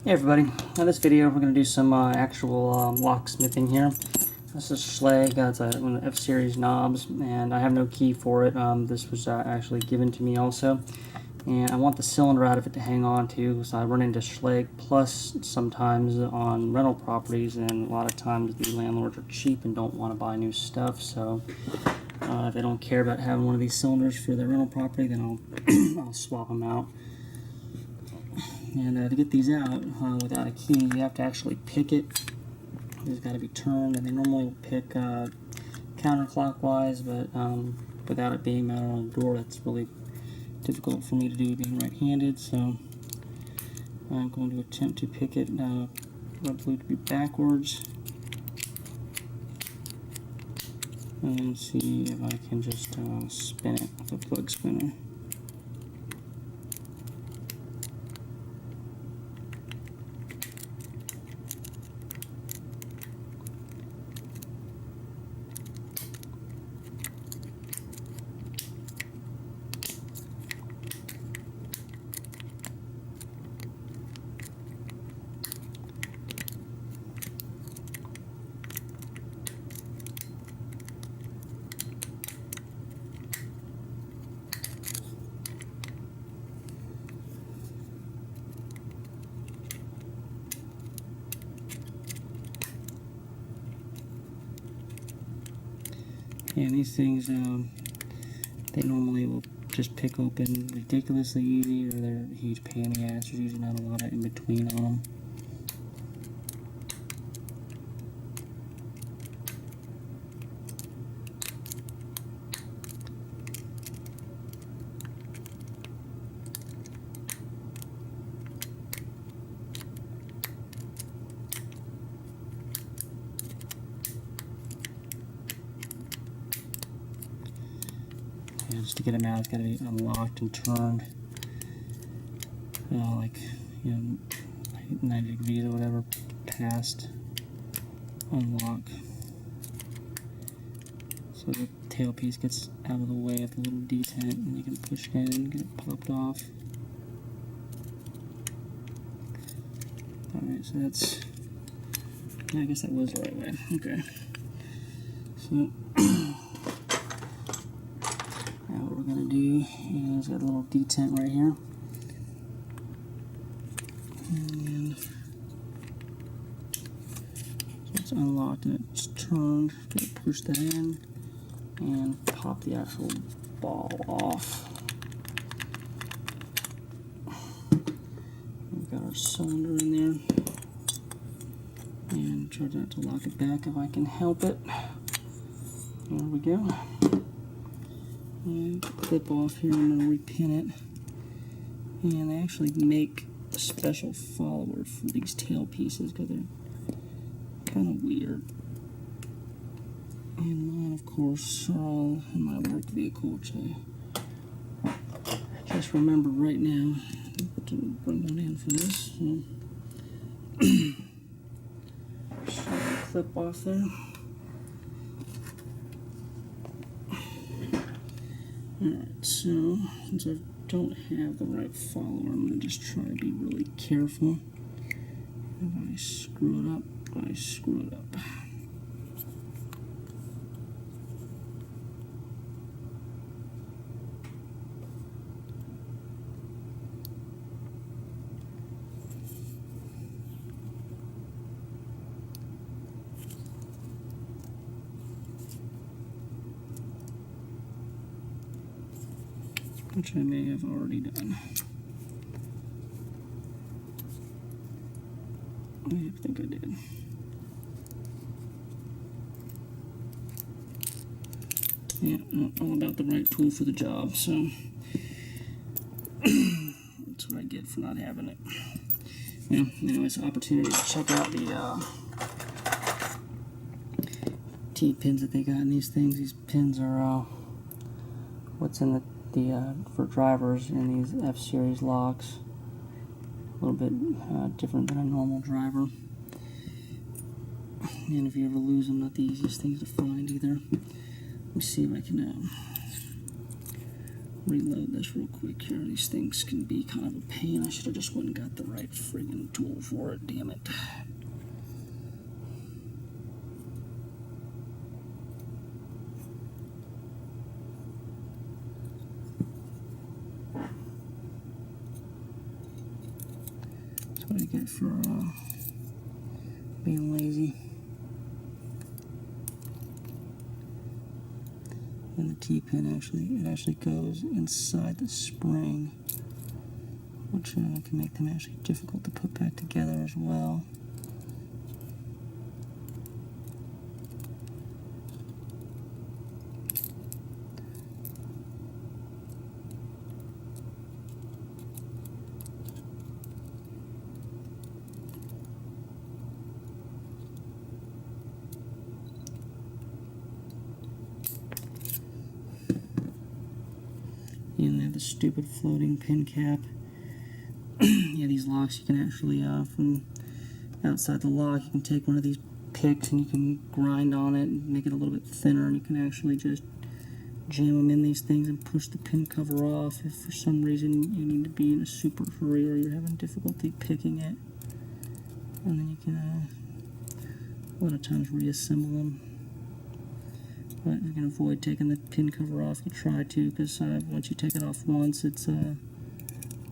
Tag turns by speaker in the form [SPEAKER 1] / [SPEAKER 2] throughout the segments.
[SPEAKER 1] Hey everybody, in this video we're going to do some actual locksmithing here. This is Schlage, it's one of the F-series knobs, and I have no key for it. This was actually given to me also, and I want the cylinder out of it to hang on to, because I run into Schlage Plus sometimes on rental properties, and a lot of times the landlords are cheap and don't want to buy new stuff, so if they don't care about having one of these cylinders for their rental property, then I'll swap them out. And to get these out without a key, you have to actually pick it. It's got to be turned, and they normally will pick counterclockwise, but without it being mounted on the door, that's really difficult for me to do being right-handed, so I'm going to attempt to pick it, I believe to be backwards, and see if I can just spin it with a plug spinner. And these things, they normally will just pick open ridiculously easy, or they're a huge pain in the ass. There's usually not a lot of in between on them. Yeah, just to get them out, it's got to be unlocked and turned, like 90 degrees or whatever past unlock, so the tailpiece gets out of the way of the little detent, and you can push it in and get it popped off. Alright, so that's, I guess that was the right way. Okay, so now what we're going to do is got a little detent right here, and so it's unlocked and it's turned. Going to push that in and pop the actual ball off. We've got our cylinder in there, and try not to lock it back if I can help it. There we go. And clip off here, I'm going to repin it. And they actually make a special follower for these tail pieces because they're kind of weird. And mine, of course, are all in my work vehicle, which I just remembered right now to bring one in for this. So clip off there. Alright, so since I don't have the right follower, I'm going to just try to be really careful. If I screw it up, I screw it up. Which I may have already done. I think I did. Yeah, all about the right tool for the job, so that's what I get for not having it. Yeah, anyways, opportunity to check out the T-pins that they got in these things. These pins are what's in the for drivers in these F-series locks. A little bit different than a normal driver. And if you ever lose them, not the easiest things to find either. Let me see if I can reload this real quick here. These things can be kind of a pain. I should have just went and got the right friggin' tool for it, damn it. That's what I get for being lazy. And the T-pin actually goes inside the spring, which can make them actually difficult to put back together as well. And they have the stupid floating pin cap. Yeah, these locks you can actually, from outside the lock, you can take one of these picks and you can grind on it and make it a little bit thinner, and you can actually just jam them in these things and push the pin cover off if for some reason you need to be in a super hurry or you're having difficulty picking it. And then you can a lot of times reassemble them. But you can avoid taking the pin cover off. You try to, because once you take it off once, it's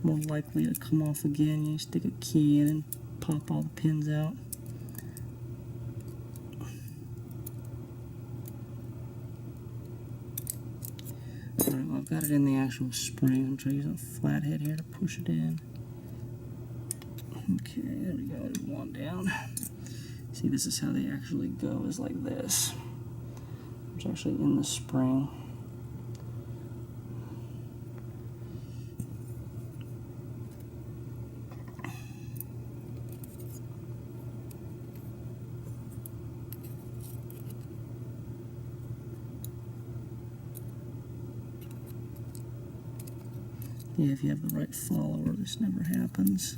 [SPEAKER 1] more likely to come off again. You stick a key in and pop all the pins out. Alright, well, I've got it in the actual spring. I'm trying to use a flathead here to push it in. Okay, there we go. There's one down. See, this is how they actually go, is like this. It's actually in the spring. Yeah, if you have the right follower, this never happens.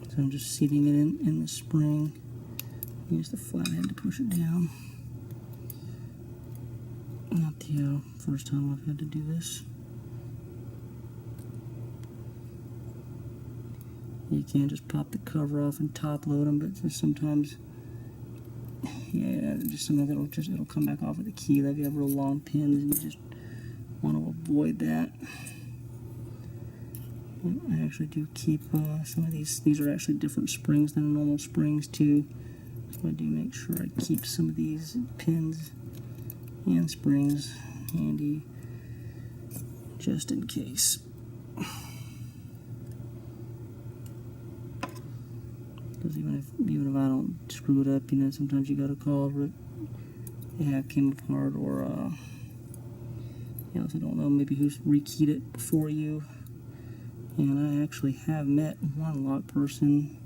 [SPEAKER 1] So I'm just seating it in the spring. Use the flathead to push it down. Not the first time I've had to do this. You can just pop the cover off and top load them, but just sometimes, yeah, just sometimes it'll come back off with a key. Like if you have real long pins and you just want to avoid that. I actually do keep some of these. These are actually different springs than normal springs too. So I do make sure I keep some of these pins and springs handy just in case. Because even if I don't screw it up, you know, sometimes you gotta call it. Yeah, it came apart, or you know, I don't know, maybe who's rekeyed it before you. And I actually have met one lock person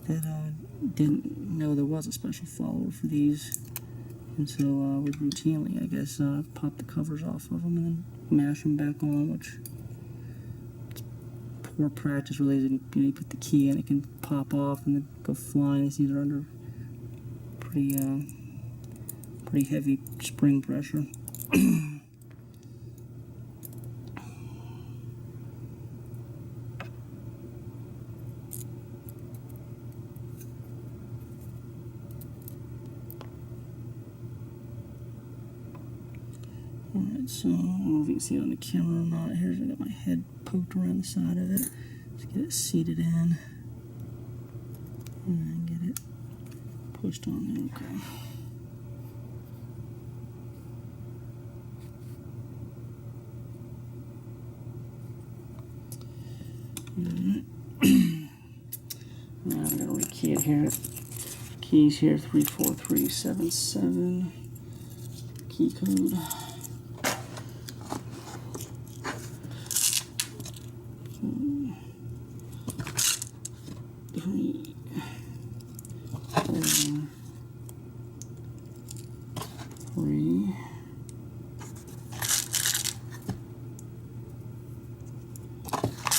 [SPEAKER 1] that didn't know there was a special follower for these, and so would routinely, I guess, pop the covers off of them and then mash them back on, which is poor practice really. You know, you put the key in, it can pop off and then go flying. These are under pretty heavy spring pressure. Alright, so I don't know if you can see it on the camera or not. Here's, I got my head poked around the side of it. Let's get it seated in. And get it pushed on there, okay. Now I'm going to rekey it here. Keys here, 34377. Key code. Three.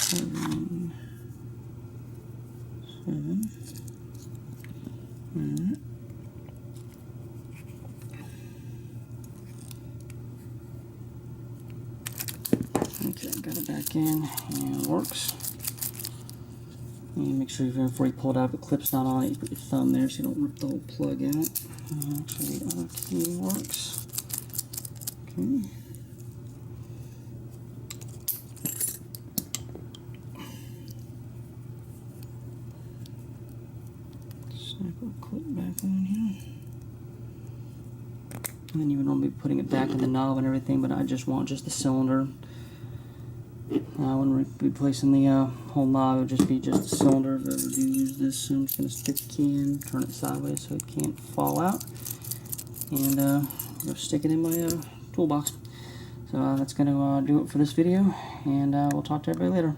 [SPEAKER 1] 7, 7. Alright. Okay, got it back in and it works. And make sure before you pull it out, if the clip's not on it, you put your thumb there so you don't rip the whole plug out. Actually, the other key works. Okay. Snap our clip back on here. And then you would normally be putting it back in the knob and everything, but I just want just the cylinder. When we're replacing the whole knob, it would just be just the cylinder. If I ever do use this, so I'm just going to stick the key in, turn it sideways so it can't fall out, and go stick it in my toolbox. So that's going to do it for this video, and we'll talk to everybody later.